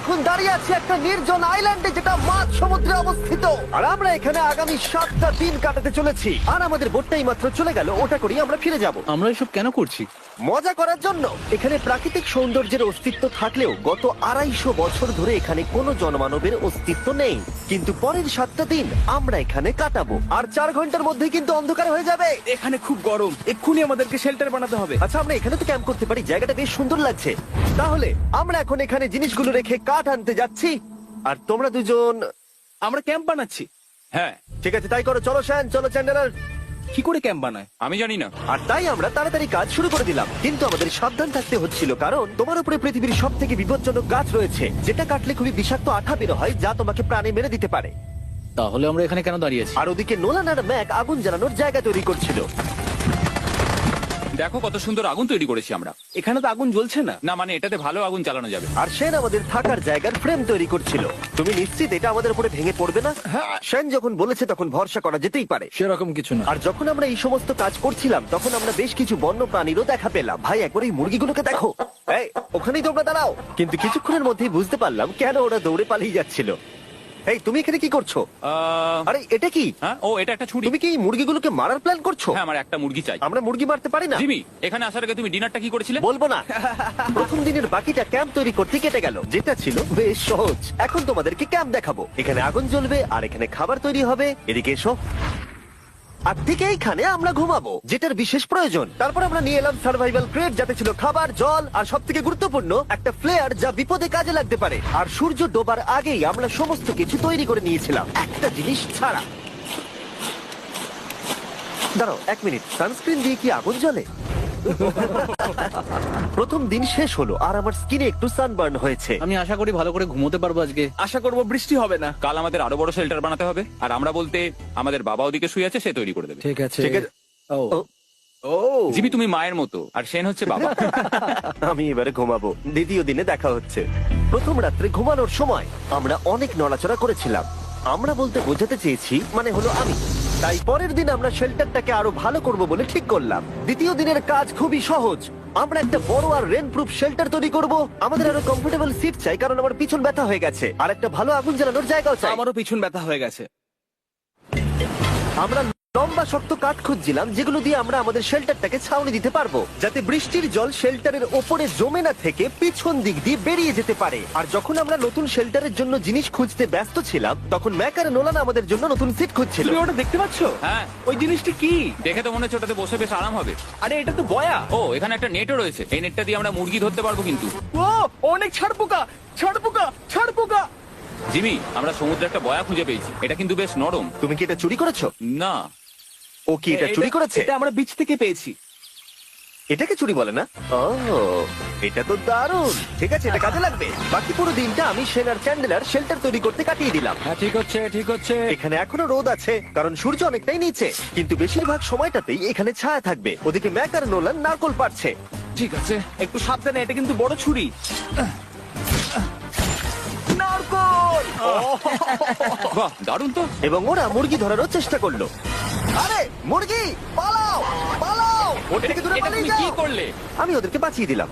এখন দাঁড়িয়ে আছি একটা নির্জন আইল্যান্ডে যেটা মাঝ সমুদ্রে অবস্থিত, আর আমরা এখানে আগামী 7টা দিন কাটাতে চলেছি। আর আমাদের বোটটাই মাত্র চলে গেল, ওটা করেই আমরা ফিরে যাব আমরা এসব কেন করছি? মজা করার জন্য। এখানে প্রাকৃতিক সৌন্দর্যের অস্তিত্ব থাকলেও গত 250 বছর ধরে এখানে কোনো জনমানবের অস্তিত্ব নেই। কিন্তু পরের 7টা দিন আমরা এখানে কাটাবো, আর 4 ঘন্টার মধ্যে কিন্তু অন্ধকার হয়ে যাবে। এখানে খুব গরম, এক্ষুনি আমাদেরকে শেল্টার বানাতে হবে। আচ্ছা, আমরা এখানে তো ক্যাম্প করতে পারি, জায়গাটা বেশ সুন্দর লাগছে। তাহলে আমরা এখন এখানে জিনিসগুলো রেখে কাঠ আনতে যাচ্ছি, আর তোমরা দুজন। আমরা ক্যাম্প বানাচ্ছি। হ্যাঁ, ঠিক আছে, তাই করো। চলো শ্যান, চলো চ্যান্ডেলার। কি করে ক্যাম্প বানায়? আমি জানি না। আর তাই আমরা তাড়াতাড়ি কাজ শুরু করে দিলাম, কিন্তু আমাদের সাবধান থাকতে হচ্ছিল, কারণ তোমার উপরে পৃথিবীর সব থেকে বিপজ্জনক গাছ রয়েছে, যেটা কাটলে খুবই বিষাক্ত আঠা বের হয়, যা তোমাকে প্রাণে মেরে দিতে পারে। তাহলে আমরা এখানে কেন দাঁড়িয়ে আছি? আর ওদিকে নোলান আর ম্যাক আগুন জ্বালানোর জায়গা তৈরি করছিল। দেখো কত সুন্দর আগুন তৈরি করেছি আমরা। এখানে তো আগুন জ্বলছে না। না মানে এটাতে ভালো আগুন চালানো যাবে। আর সেন আমাদের থাকার জায়গার ফ্রেম তৈরি করছিল। তুমি নিশ্চিত এটা আমাদের উপরে ভেঙে পড়বে না? সেন যখন বলেছে তখন ভরসা করা যেতেই পারে। সেরকম কিছু না। আর যখন আমরা এই সমস্ত কাজ করছিলাম তখন আমরা বেশ কিছু বন্য প্রাণীরও দেখা পেলাম। ভাই, একবার এই মুরগিগুলোকে দেখো। এই, ওখানেই তোমরা দাঁড়াও। কিন্তু কিছুক্ষণের মধ্যেই বুঝতে পারলাম কেন ওরা দৌড়ে পালিয়ে যাচ্ছিল। এই, তুমি এখানে কি করছো? আরে এটা কি? হ্যাঁ, ও এটা একটা ছুরি। তুমি কি এই মুরগিগুলোকে মারার প্ল্যান করছো? হ্যাঁ, আমার একটা মুরগি চাই। আমরা মুরগি মারতে পারি না। জিমি, এখানে আসার আগে তুমি ডিনারটা কি করেছিলে? বলবো না। প্রথম দিনের বাকিটা ক্যাম্প তৈরি করতে কেটে গেল, যেটা ছিল বেশ সহজ। এখন তোমাদেরকে ক্যাম্প দেখাবো। এখানে আগুন জ্বলবে আর এখানে খাবার তৈরি হবে। এদিকে এসো। আর ঠিক এইখানে আমরা ঘুমাবো, যেটার বিশেষ প্রয়োজন। তারপর আমরা নিয়ে এলাম সার্ভাইভাল ক্রেট, যাতে ছিল খাবার, জল আর সব থেকে গুরুত্বপূর্ণ একটা ফ্লেয়ার, যা বিপদে কাজে লাগতে পারে। আর সূর্য ডোবার আগেই আমরা সমস্ত কিছু তৈরি করে নিয়েছিলাম, একটা জিনিস ছাড়া। দাঁড়াও 1 মিনিট, সানস্ক্রিন দিয়ে কি আগুন জ্বলে? প্রথম দিন শেষ হলো আর আমার স্কিনে একটু সানবার্ন হয়েছে। আমি আশা করি ভালো করে ঘুমোতে পারবো আজকে। আশা করবো বৃষ্টি হবে না। কাল আমাদের আরো বড় শেল্টার বানাতে হবে, আর আমরা বলতে আমাদের বাবা ওদিকে শুয়ে আছে, সে তৈরি করে দেবে। ঠিক আছে। ঠিক আছে। ও ও, ও জিমি, তুমি মায়ের মতো আর সেন হচ্ছে বাবা। আমি এবারে ঘুমাবো। দ্বিতীয় দিনে দেখা হচ্ছে। প্রথম রাত্রে ঘুমানোর সময় আমরা অনেক নড়াচড়া করেছিলাম। আমরা বলতে বোঝাতে চেয়েছি, মানে হলো আমি। তাই পরের দিন আমরা শেল্টারটাকে আরো ভালো করব বলে ঠিক করলাম। দ্বিতীয় দিনের কাজ খুবই সহজ। আমরা একটা বড় আর রেন প্রুফ শেল্টার তৈরি করব। আমাদের আরো কমফোর্টেবল সিট চাই, কারণ আমার পিছন ব্যথা হয়ে গেছে, আর একটা ভালো আগুন জ্বালানোর জায়গাও চাই। আমারও পিছন ব্যথা হয়ে গেছে। আমরা লম্বা শক্ত কাঠ খুঁজছিলাম, যেগুলো দিয়ে আমরা আমাদের শেল্টারটাকে ছাউনি দিতে পারবো, যাতে বৃষ্টির জল শেল্টারের ওপরে জমে না থেকে পিছন দিক দিয়ে বেরিয়ে যেতে পারে। আর যখন আমরা নতুন শেল্টারের জন্য জিনিস খুঁজতে ব্যস্ত ছিলাম, তখন ম্যাক আর নোলান আমাদের জন্য নতুন সিট খুঁজছিল। তুমি ওটা দেখতে পাচ্ছো? হ্যাঁ, ওই জিনিসটা কি? দেখে তো মনে হচ্ছে ওটাতে বসে বেশ আরাম হবে। আরে এটা তো বয়া। ও, এখানে একটা নেটও রয়েছে। এই নেটটা দিয়ে আমরা মুরগি ধরতে পারবো। কিন্তু ও অনেক ছাড় পোকা, ছাড় পোকা, ছাড় পোকা। জিমি, আমরা সমুদ্রে একটা বয়া খুঁজে পেয়েছি। এটা কিন্তু বেশ নরম। তুমি কি এটা চুরি করেছো? না, ও কি এটা চুরি করেছে? এটা আমরা বিচ থেকে পেয়েছি। এটাকে চুরি বলে না? ও, এটা তো দারুণ। ঠিক আছে, এটা কাজে লাগবে। বাকি পুরো দিনটা আমি সেন আর চ্যান্ডেলার শেল্টার তৈরি করতে কাটিয়ে দিলাম। হ্যাঁ, ঠিক হচ্ছে, ঠিক হচ্ছে। এখানে এখনো রোদ আছে, কারণ সূর্য অনেকটাই নিচে, কিন্তু বেশিরভাগ সময়টাতেই এখানে ছায়া থাকবে। ওদিকে ম্যাক আর নোলান নারকল পাড়ছে। ঠিক আছে, একটু সাবধানে, এটা কিন্তু বড় ছুরি। নারকল। বাহ, দারুণ তো। এবং ওরা মুরগি ধরারও চেষ্টা করলো। আরে মুরগি, পালাও পালাও, ওর থেকে দূরে এটা পালিয়ে তুমি কি যাও। করলে? আমি ওদেরকে বাঁচিয়ে দিলাম।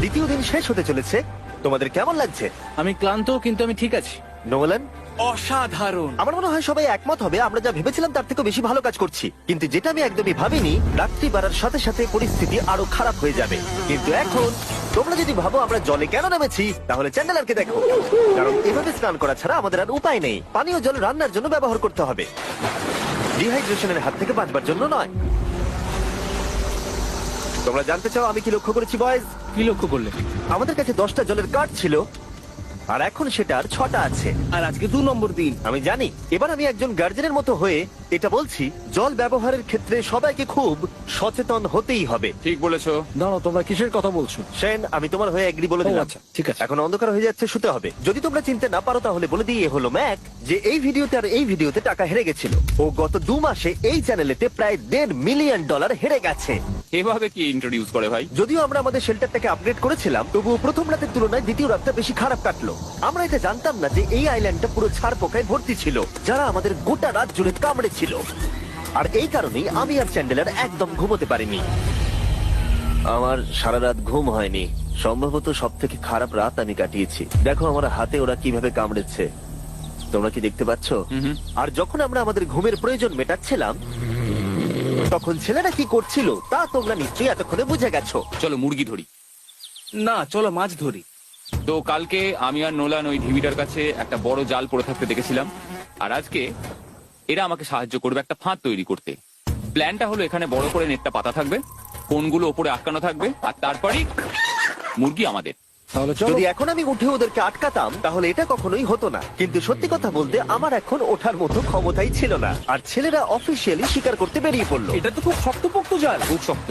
দ্বিতীয় দিন শেষ হতে চলেছে। তোমাদের কেমন লাগছে? আমি ক্লান্ত, কিন্তু আমি ঠিক আছি। নোলান? অসাধারণ। আমার মনে হয় সবাই একমত হবে, আমরা যা ভেবেছিলাম তার থেকে বেশি ভালো কাজ করছি। কিন্তু যেটা আমি একদমই ভাবিনি, রাত্রি বাড়ার সাথে সাথে পরিস্থিতি আরো খারাপ হয়ে যাবে। কিন্তু এখন তোমরা যদি ভাবো আমরা জলে কেন নেমেছি, তাহলে চ্যান্ডেলারকে দেখো। কারণ এভাবে স্নান করা ছাড়া আমাদের আর উপায় নেই। পানীয় জল রান্নার জন্য ব্যবহার করতে হবে, ডিহাইড্রেশনের হাত থেকে বাঁচবার জন্য নয়। তোমরা জানতে চাও আমি কি লক্ষ্য করেছি বয়েজ? কি লক্ষ্য করলে? আমাদের কাছে 10টা জলের কার্ড ছিল, আর এখন সেটা আর 6টা আছে। আর আজকে 2 নম্বর দিন। আমি জানি। এবার আমি একজন গার্জেনের মতো হয়ে এটা বলছি, জল ব্যবহারের ক্ষেত্রে সবাইকে খুব সচেতন হতেই হবে। ঠিক বলেছো। দাঁড়াও, তোমরা কিসের কথা বলছো? সেন, আমি তোমার হয়ে এগ্রি বলে দিলাম। আচ্ছা, ঠিক আছে। এখন অন্ধকার হয়ে যাচ্ছে, শুতে হবে। যদি তোমরা চিনতে না পারো তাহলে বলে দিয়ে হলো ম্যাক, যে এই ভিডিওতে আর এই ভিডিওতে টাকা হেরে গেছিল। ও গত 2 মাসে এই চ্যানেলেতে প্রায় $1.5 মিলিয়ন হেরে গেছে। এভাবে কি ইন্ট্রোডিউস করে ভাই? যদিও আমরা আমাদের শেল্টারটাকে আপগ্রেড করেছিলাম, তবুও প্রথম রাতের তুলনায় দ্বিতীয় রাতটা বেশি খারাপ কাটলো। আমরা এটা জানতাম না যে এই আইল্যান্ডটা পুরো ছাড় পোকায় ভর্তি ছিল, যারা আমাদের গোটা রাত জুড়ে কামড়েছিল। আর এই কারণেই আমি আর চ্যান্ডেলার একদম ঘুমোতে পারিনি। আমার সারা রাত ঘুম হয়নি, সম্ভবত সব থেকে খারাপ রাত আমি কাটিয়েছি। দেখো আমার হাতে ওরা কিভাবে কামড়েছে, তোমরা কি দেখতে পাচ্ছ? আর যখন আমরা আমাদের ঘুমের প্রয়োজন মেটাচ্ছিলাম, তখন ছেলেরা কি করছিল তা তোমরা নিশ্চয়ই এতক্ষণে বুঝে গেছো। চলো মুরগি ধরি। না, চলো মাছ ধরি। তো কালকে আমি আর নোলান ওই ঢিবিটার কাছে একটা বড় জাল পড়ে থাকতে দেখেছিলাম, আর আজকে এরা আমাকে সাহায্য করবে একটা ফাঁদ তৈরি করতে। প্ল্যানটা হলো এখানে বড় করে নেটটা পাতা থাকবে, কোনগুলো ওপরে আটকানো থাকবে, আর তারপরেই মুরগি আমাদের। তাহলে চলো। যদি এখন আমি উঠে ওদেরকে আটকাতাম তাহলে এটা কখনোই হতো না, কিন্তু সত্যি কথা বলতে আমার এখন ওঠার মতো ক্ষমতাই ছিল না। আর ছেলেরা অফিসিয়ালি স্বীকার করতে বেরিয়ে পড়লো। এটা তো খুব শক্তপোক্ত জাল। খুব শক্ত।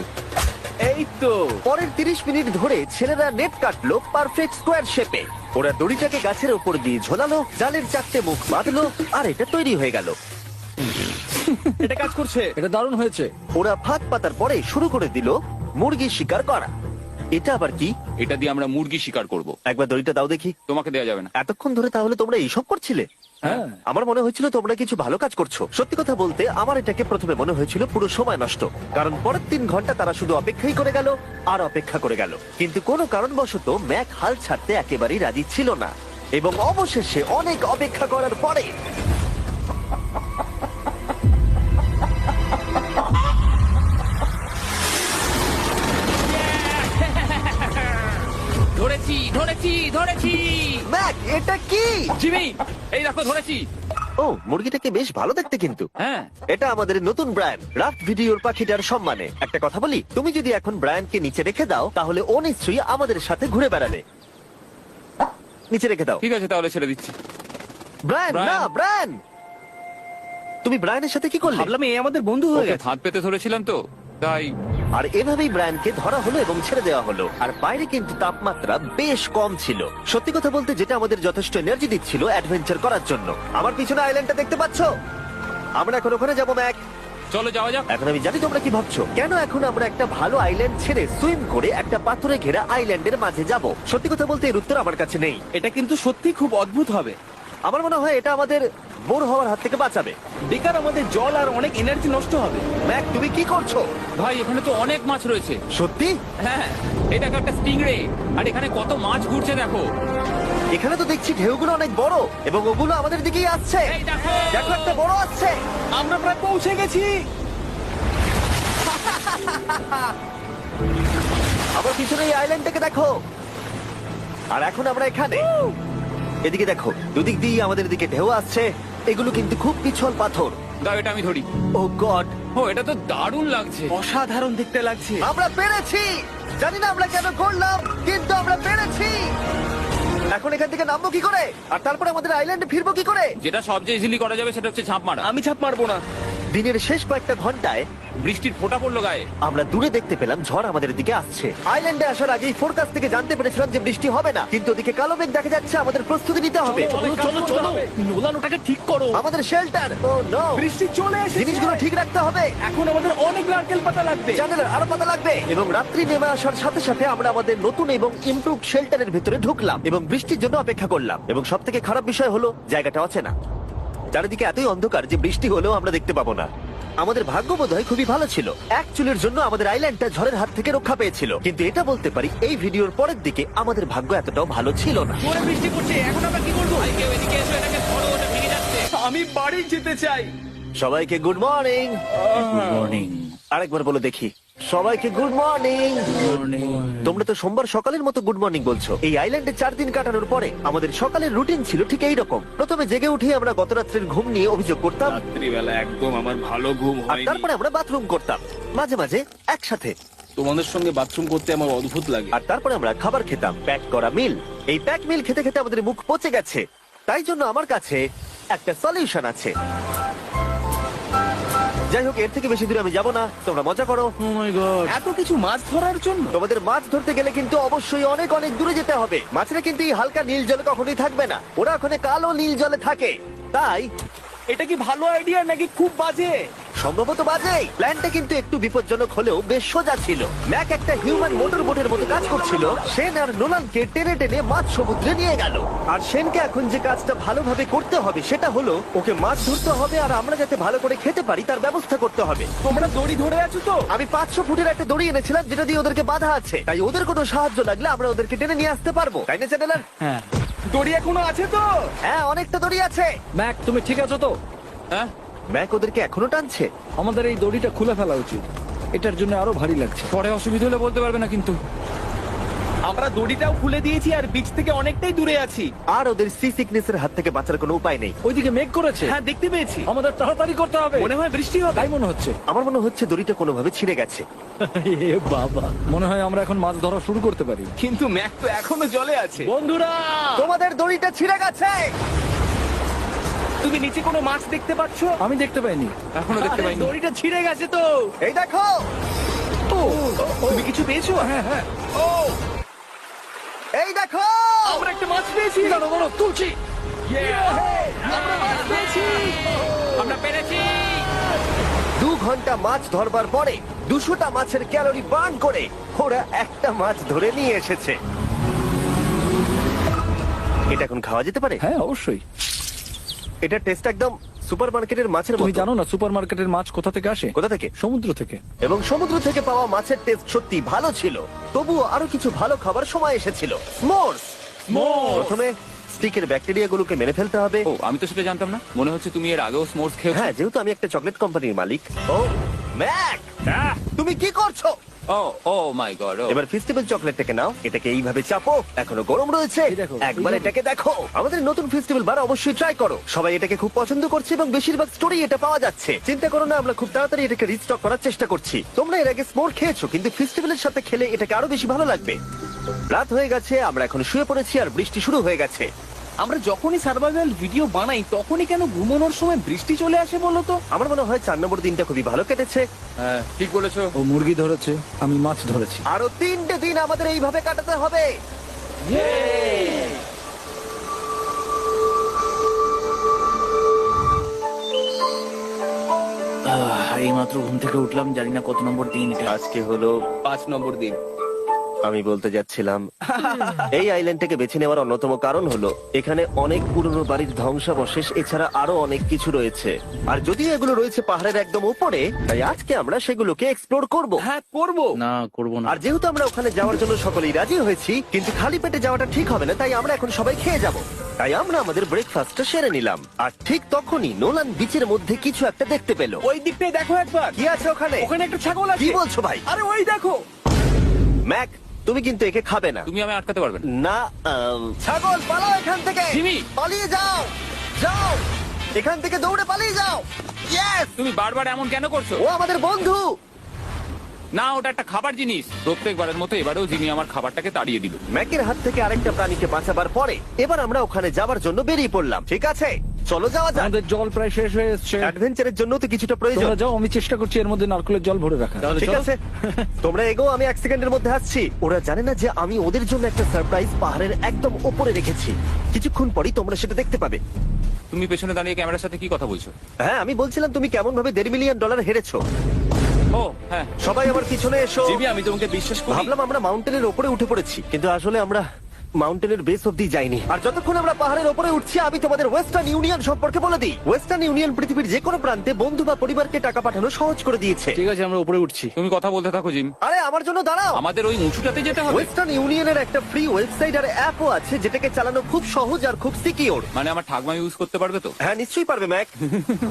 এই তো। পরের 30 মিনিট ধরে ছেলেরা নেট কাটলো পারফেক্ট স্কোয়ার শেপে। ওরা দড়িটাকে গাছের উপর দিয়ে ঝোলালো, জালের 4টে মুখ বাঁধলো, আর এটা তৈরি হয়ে গেল। এটা কাজ করছে। এটা দারুণ হয়েছে। ওরা ফাঁদ পাতার পরে শুরু করে দিল মুরগি শিকার করা। এটা আবার কি? এটা দিয়ে আমরা মুরগি শিকার করব। একবার দড়িটা দাও দেখি। তোমাকে দেওয়া যাবে না। এতক্ষণ ধরে তাহলে তোমরা এইসব করছিলে? হ্যাঁ। আমার মনে হয়েছিল তোমরা কিছু ভালো কাজ করছো। সত্যি কথা বলতে আমার এটাকে প্রথমে মনে হয়েছিল পুরো সময় নষ্ট, কারণ পরের 3 ঘন্টা তারা শুধু অপেক্ষাই করে গেল আর অপেক্ষা করে গেল। কিন্তু কোনো কারণবশত ম্যাক হাল ছাড়তে একেবারেই রাজি ছিল না, এবং অবশেষে অনেক অপেক্ষা করার পরে ধরেছি ধরেছি ধরেছি। ম্যাক, এটা কি? জিমি, এই দেখো ধরেছি। ও, মুরগিটাকে বেশ ভালো দেখতে কিন্তু। হ্যাঁ। এটা আমাদের নতুন ব্র্যান্ড রাফট ভিডিওর পাখিটার সম্মানে। একটা কথা বলি, তুমি যদি এখন ব্র্যান্ডকে নিচে রেখে দাও তাহলে ও নিশ্চয়ই আমাদের সাথে ঘুরে বেড়াবে। নিচে রেখে দাও। ঠিক আছে, তাহলে ছেড়ে দিচ্ছি। Brian, Brian. না ব্রায়ান, তুমি ব্রায়ানের সাথে কি করলে? ভাবলাম এই আমাদের বন্ধু হয়ে ওকে গেছে। ফাঁদ পেতে ধরেছিলাম তো, তাই। আর এভাবেই ব্রায়ানকে ধরা হলো এবং ছেড়ে দেওয়া হলো। আর বাইরে কিন্তু তাপমাত্রা বেশ কম ছিল। সত্যি কথা বলতে যেটা আমাদের যথেষ্ট এনার্জি দিচ্ছিল অ্যাডভেঞ্চার করার জন্য। আমার পিছনে আইল্যান্ডটা দেখতে পাচ্ছ? আমরা এখন ওখানে যাবো ম্যাক। চলো যাওয়া যাক। এখন আমি জানি তোমরা কি ভাবছো, কেন এখন আমরা একটা ভালো আইল্যান্ড ছেড়ে সুইম করে একটা পাথরে ঘেরা আইল্যান্ডের মাঝে যাব? সত্যি কথা বলতে এর উত্তর আমার কাছে নেই। এটা কিন্তু সত্যি খুব অদ্ভুত হবে। আমার মনে হয় এটা আমাদের বোর হওয়ার হাত থেকে বাঁচাবে। বেকার আমাদের জল আর অনেক এনার্জি নষ্ট হবে। ম্যাক, তুমি কি করছো? ভাই এখানে তো অনেক মাছ রয়েছে। সত্যি? হ্যাঁ, এই দেখো একটা স্টিংরে, আর এখানে কত মাছ ঘুরছে দেখো। এখানে তো দেখছি ঢেউগুলো অনেক বড় এবং ওগুলো আমাদের দিকেই আসছে। এই দেখো। দেখো, একটা বড় আসছে। আমরা প্রায় পৌঁছে গেছি। আমার পিছনে এই আইল্যান্ডটাকে দেখো। আর এখন আমরা এখানে। এদিকে দেখো, দুদিক দিয়ে আমাদের দিকে ঢেউ আসছে। এগুলো কিন্তু খুব পিছল পাথর। দাও, এটা আমি ধরি। ও গড, ও, এটা তো দারুণ লাগছে। অসাধারণ দেখতে লাগছে। আমরা পেরেছি। জানি না আমরা কেন করলাম, কিন্তু আমরা পেরেছি। এখন এখান থেকে নামবো কি করে, আর তারপরে আমাদের আইল্যান্ডে ফিরবো কি করে? যেটা সবচেয়ে ইজিলি করা যাবে সেটা হচ্ছে ঝাঁপ মারা। আমি ছাপ মারবো না। দিনের শেষ কয়েকটা ঘন্টায় বৃষ্টির ফোঁটা পড়লো গায়ে। আমরা দূরে দেখতে পেলাম ঝড় আমাদের দিকে আসছে। আইল্যান্ডে আসার আগেই ফোরকাস্ট থেকে জানতে পেরেছিলাম যে বৃষ্টি হবে না, কিন্তু ওদিকে কালো মেঘ দেখা যাচ্ছে। আমাদের প্রস্তুতি নিতে হবে। চলো চলো, নোলান ওটাকে ঠিক করো। আমাদের শেল্টার, ও নো, বৃষ্টি চলে এসেছে। জিনিসগুলো ঠিক রাখতে হবে। এখন আমাদের অনেক নারকেল পাতা লাগবে। জানালার আরো পাতা লাগবে। এবং রাত্রি নেমে আসার সাথে সাথে আমরা আমাদের নতুন এবং ইমপ্রুভড শেল্টারের ভিতরে ঢুকলাম এবং বৃষ্টির জন্য অপেক্ষা করলাম। এবং সব থেকে খারাপ বিষয় হলো জায়গাটা অচেনা। চারিদিকে এতই অন্ধকার যে বৃষ্টি হলেও আমরা দেখতে পাবো না। আমাদের ভাগ্য বোধহয় খুবই ভালো ছিল। এক চুলের জন্য আমাদের আইল্যান্ডটা ঝড়ের হাত থেকে রক্ষা পেয়েছিল, কিন্তু এটা বলতে পারি এই ভিডিওর পরের দিকে আমাদের ভাগ্য এতটাও ভালো ছিল না। জোরে বৃষ্টি পড়ছে, এখন আমরা কি করবো? ভাই কেউ এদিকে এসো, এটাকে ধরো, ওটা ভেঙে যাচ্ছে। আমি বাড়ি যেতে চাই। সবাইকে গুড মর্নিং। Good morning. আরেকবার বলো দেখি, সবাইকে গুড মর্নিং। তোমরা তো সোমবার সকালের মতো গুড মর্নিং বলছো। এই আইল্যান্ডে 4 দিন কাটানোর পরে আমাদের সকালের রুটিন ছিল ঠিক এই রকম। প্রথমে জেগে উঠে আমরা গত রাত্রের ঘুম নিয়ে অভিযোগ করতাম, রাত্রিবেলা একদম আমার ভালো ঘুম আর তারপরে আমরা বাথরুম করতাম, মাঝে মাঝে একসাথে। তোমাদের সঙ্গে বাথরুম করতে আমার অদ্ভুত লাগে। আর তারপরে আমরা খাবার খেতাম, প্যাক করা মিল। এই প্যাক মিল খেতে খেতে আমাদের মুখ পচে গেছে, তাই জন্য আমার কাছে একটা সলিউশন আছে। যাই হোক, এর থেকে বেশি দূরে আমি যাব না, তোমরা মজা করো। ও মাই গড। এত কিছু মাছ ধরার জন্য? তোমাদের মাছ ধরতে গেলে কিন্তু অবশ্যই অনেক অনেক দূরে যেতে হবে। মাছেরা কিন্তু এই হালকা নীল জলে কখনোই থাকবে না, ওরা ওখানে কালো নীল জলে থাকে। তাই এটা কি ভালো আইডিয়া নাকি খুব বাজে? সম্ভবত বাজে। প্ল্যানটা কিন্তু একটু বিপজ্জনক হলেও বেশ সোজা ছিল। ম্যাক একটা হিউম্যান মোটর বোটের মতো কাজ করছিল। শেন আর নোলানকে টেনে টেনে মাছ সমুদ্রে নিয়ে গেল। আর শেনকে এখন যে কাজটা ভালোভাবে করতে হবে সেটা হলো ওকে মাছ ধরতে হবে, আর আমরা যাতে ভালো করে খেতে পারি তার ব্যবস্থা করতে হবে। তোমরা দড়ি ধরে আছো তো? আমি 500 ফুটের একটা দড়ি এনেছিলাম যেটা দিয়ে ওদেরকে বাধা আছে, তাই ওদের কোনো সাহায্য লাগলে আমরা ওদেরকে টেনে নিয়ে আসতে পারবো, তাই না চ্যানেলার? হ্যাঁ দড়ি এখনো আছে তো? হ্যাঁ, অনেকটা দড়ি আছে। ম্যাক, তুমি ঠিক আছো তো? হ্যাঁ, ম্যাক ওদেরকে এখনো টানছে। আমাদের এই দড়িটা খুলে ফেলা উচিত, এটার জন্য আরো ভারী লাগছে। পরে অসুবিধা হলে বলতে পারবে না কিন্তু। আমরা দড়িটাও খুলে দিয়েছি আর বিচ থেকে অনেকটাই দূরে আছি। আর ওদের সি সিকনেসের হাত থেকে বাঁচার কোনো উপায় নেই। ওইদিকে মেঘ করেছে। হ্যাঁ, দেখতে পেয়েছি। আমাদের তাড়াতাড়ি করতে হবে। মনে হয় বৃষ্টি হবে। তাই মনে হচ্ছে। আমার মনে হচ্ছে দড়িটা কোনোভাবে ছিঁড়ে গেছে। এ বাবা, মনে হয় আমরা এখন মাছ ধরা শুরু করতে পারি। কিন্তু ম্যাক তো এখনো জলে আছে। বন্ধুরা, তোমাদের দড়িটা ছিঁড়ে গেছে। তুমি নিচে কোনো মাছ দেখতে পাচ্ছ? আমি দেখতে পাইনি। এখনো দেখতে পাইনি। দড়িটা ছিঁড়ে গেছে তো। এই দেখো। তুমি কিছু পেয়েছো? হ্যাঁ হ্যাঁ, ও, এই দেখো। আমরা একটা মাছ পেয়েছি। দাঁড়ো দাঁড়ো, তুলছি। আমরা মাছ পেয়েছি। আমরা পেরেছি। 2 ঘন্টা মাছ ধরবার পরে 200টা মাছের ক্যালোরি বার্ন করে ওরা একটা মাছ ধরে নিয়ে এসেছে। এটা এখন খাওয়া যেতে পারে? হ্যাঁ অবশ্যই। এটা টেস্ট একদম সুপারমার্কেটের মাছের তুমি মতো। জানো না সুপারমার্কেটের মাছ কোথা থেকে আসে? কোথা থেকে? সমুদ্র থেকে। এবং সমুদ্র থেকে পাওয়া মাছের টেস্ট সত্যি ভালো ছিল। তবুও আরো কিছু ভালো খাবার সময় এসেছিল। স্মোর্স। প্রথমে স্টিকের ব্যাকটেরিয়াগুলোকে মেরে ফেলতে হবে। ও, আমি তো সেটা জানতাম না। মনে হচ্ছে তুমি এর আগেও স্মোর্স খেয়েছো। হ্যাঁ, যেহেতু আমি একটা চকলেট কোম্পানির মালিক। ও ম্যাক, তুমি কি করছো? ও ও মাই গড। এবার ফেস্টিভ্যাল চকলেটটাকে নাও, এটাকে এইভাবে চাপো, এখনো গরম রয়েছে। এই দেখো, একবার এই দেখো। এটাকে দেখো। আমাদের নতুন ফেস্টিভ্যাল বার অবশ্যই ট্রাই করো। সবাই এটাকে খুব পছন্দ করছে এবং বেশিরভাগ স্টোরি এটা পাওয়া যাচ্ছে। চিন্তা করো না, আমরা খুব তাড়াতাড়ি এটাকে রিস্টক করার চেষ্টা করছি। তোমরা এর আগে স্মোর খেয়েছো, কিন্তু ফেস্টিভ্যালের সাথে খেলে এটাকে আরো বেশি ভালো লাগবে। রাত হয়ে গেছে, আমরা এখন শুয়ে পড়েছি আর বৃষ্টি শুরু হয়ে গেছে। আমরা যখনই সার্ভাইভাল ভিডিও বানাই তখনই কেন ঘুমানোর সময় বৃষ্টি চলে আসে বলো তো? আমার মনে হয় 4 নম্বর দিনটা খুবই ভালো কেটেছে। হ্যাঁ, ঠিক বলেছো। ও মুরগি ধরেছে, আমি মাছ ধরেছি। আরো 3টে দিন আমাদের এইভাবে কাটাতে হবে। এই মাত্র ঘুম থেকে উঠলাম, জানি না কত নম্বর দিন এটা। আজকে হলো 5 নম্বর দিন। আমি বলতে যাচ্ছিলাম এই আইল্যান্ডটাকে বেছে নেওয়ার অন্যতম কারণ হলো এখানে অনেক পুরনো বাড়ির ধ্বংসাবশেষ, এছাড়া আরো অনেক কিছু রয়েছে। আর যদিও এগুলো রয়েছে পাহাড়ের একদম উপরে, তাই আজকে আমরা সেগুলোকে এক্সপ্লোর করব। হ্যাঁ, করব। না, করবো না। আর যেহেতু আমরা ওখানে যাওয়ার জন্য সকলেই রাজি হয়েছি, কিন্তু খালি পেটে যাওয়াটা ঠিক হবে না, তাই আমরা এখন সবাই খেয়ে যাব। তাই আমরা আমাদের ব্রেকফাস্টটা সেরে নিলাম। আর ঠিক তখনই নোলান বিচের মধ্যে কিছু একটা দেখতে পেল। ওই দিকটাই দেখো একবার। কি আছে ওখানে? ওখানে একটা ছাগল আছে। কি বলছো ভাই? আরে ওই দেখো। ম্যাক, তুমি কিন্তু একে খাবে না। তুমি আমি আটকাতে পারবে না। না, ছাগল পালাও এখান থেকে। জিমি! পালিয়ে যাও, যাও এখান থেকে, দৌড়ে পালিয়ে যাও। ইয়েস! তুমি বারবার এমন কেন করছো? ও আমাদের বন্ধু। না, ওটা একটা খাবার জিনিস। প্রত্যেকবারের মতো এবারেও জিমি আমার খাবারটাকে তাড়িয়ে দিল। ম্যাকের হাত থেকে আরেকটা প্রাণীকে বাঁচাবার পরে এবার আমরা ওখানে যাবার জন্য বেরিয়ে পড়লাম। ঠিক আছে, চলো যাওয়া যাক। আমাদের জল প্রায় শেষ হয়ে এসছে। অ্যাডভেঞ্চারের জন্য তো কিছুটা প্রয়োজন। তোমরা যাও, আমি চেষ্টা করছি এর মধ্যে নারকেলের জল ভরে রাখা। ঠিক আছে, তোমরা এগো, আমি 1 সেকেন্ডের মধ্যে আসছি। ওরা জানে না যে আমি ওদের জন্য একটা সারপ্রাইজ পাহাড়ের একদম উপরে রেখেছি। কিছুক্ষণ পরেই তোমরা সেটা দেখতে পাবে। তুমি পেছনে দাঁড়িয়ে ক্যামেরার সাথে কি কথা বলছো? হ্যাঁ, আমি বলছিলাম তুমি কেমন ভাবে $1.5 মিলিয়ন হেরেছো। ও হ্যাঁ, সবাই আমার পিছনে এসো। জিমি, আমি তোমাকে বিশ্বাস করি। ভাবলাম আমরা মাউন্টেনের উপরে উঠে পড়েছি, কিন্তু আসলে আমরা মাউন্টেনের বেস অব্দি যাইনি। আর যতক্ষণ আমরা পাহাড়ের উপরে উঠছি, আমি তোমাদের ওয়েস্টার্ন ইউনিয়ন সম্পর্কে বলে দিই। ওয়েস্টার্ন ইউনিয়ন পৃথিবীর যে কোনো প্রান্তে বন্ধু বা পরিবারকে টাকা পাঠানো সহজ করে দিয়েছে। ঠিক আছে, আমরা উপরে উঠছি। তুমি কথা বলতে থাকো জিম। আরে আমার জন্য দাঁড়াও। আমাদের ওই উঁচুটাতে যেতে হবে। ওয়েস্টার্ন ইউনিয়নের একটা ফ্রি ওয়েবসাইট আর অ্যাপও আছে, যেটাকে চালানো খুব সহজ আর খুব সিকিউর। মানে আমার ঠাকমা ইউজ করতে পারবে তো? হ্যাঁ, নিশ্চয়ই পারবে ম্যাক।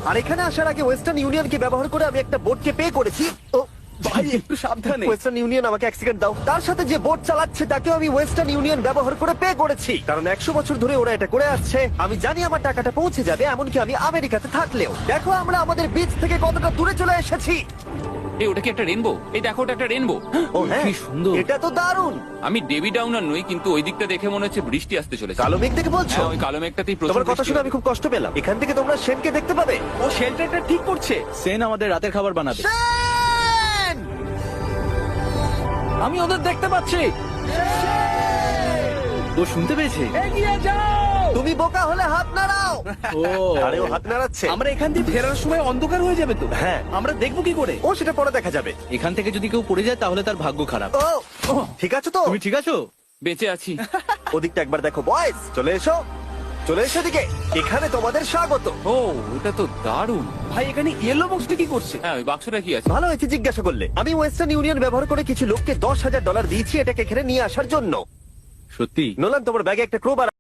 আর এখানে আসার আগে ওয়েস্টার্ন ইউনিয়নকে ব্যবহার করে আমি একটা বোটকে পে করেছি। ও ভাই, একটু সাবধানে। ওয়েস্টার্ন ইউনিয়ন আমাকে 1 সেকেন্ড দাও। তার সাথে যে বোট চালাচ্ছে তাকেও আমি ওয়েস্টার্ন ইউনিয়ন ব্যবহার করে পে করেছি, কারণ 100 বছর ধরে ওরা এটা করে আসছে। আমি জানি আমার টাকাটা পৌঁছে যাবে, এমনকি আমি আমেরিকাতে থাকলেও। দেখো আমরা আমাদের বিচ থেকে কতটা দূরে চলে এসেছি। এই ওটা কি একটা রেনবো? এই দেখো, ওটা একটা রেনবো। ও হ্যাঁ, কি সুন্দর। এটা তো দারুণ। আমি ডেভি ডাউনার নই, কিন্তু ওই দিকটা দেখে মনে হচ্ছে বৃষ্টি আসতে চলেছে। কালো মেঘ দেখে বলছো? হ্যাঁ, ওই কালো মেঘটাতেই প্রচুর তোমার কথা বৃষ্টি শুনে হবে। আমি খুব কষ্ট পেলাম। এখান থেকে তোমরা শেনকে দেখতে পাবে। ও শেল্টারটা ঠিক করছে। সেন আমাদের রাতের খাবার বানাবে। শেন! আমি ওদের দেখতে পাচ্ছি। ও শুনতে পেয়েছে। এগিয়ে যাও। তুমি বোকা হলে হাত নাড়াও। ও আরে ও হাত নাড়াচ্ছে। আমরা এখান দিয়ে ফেরার সময় অন্ধকার হয়ে যাবে তো। হ্যাঁ। আমরা দেখবো কি করে? ও সেটা পরে দেখা যাবে। এখান থেকে যদি কেউ পড়ে যায় তাহলে তার ভাগ্য খারাপ। ও ঠিক আছে তো? তুমি ঠিক আছো? বেঁচে আছি। ওদিকটা একবার দেখো বয়েজ, চলে এসো, চলে এসো দিকে। এখানে তোমাদের স্বাগত। ও এটা তো দারুণ। ভাই এখানে ইয়েলো বক্সটা কি করছে? হ্যাঁ ওই বাক্সটা কি আছে? ভালো হয়েছে জিজ্ঞাসা করলে। আমি ওয়েস্টার্ন ইউনিয়ন ব্যবহার করে কিছু লোককে $10,000 দিয়েছি এটাকে এখানে নিয়ে আসার জন্য। সত্যি? নোলান, তোমার ব্যাগে একটা ক্রোবার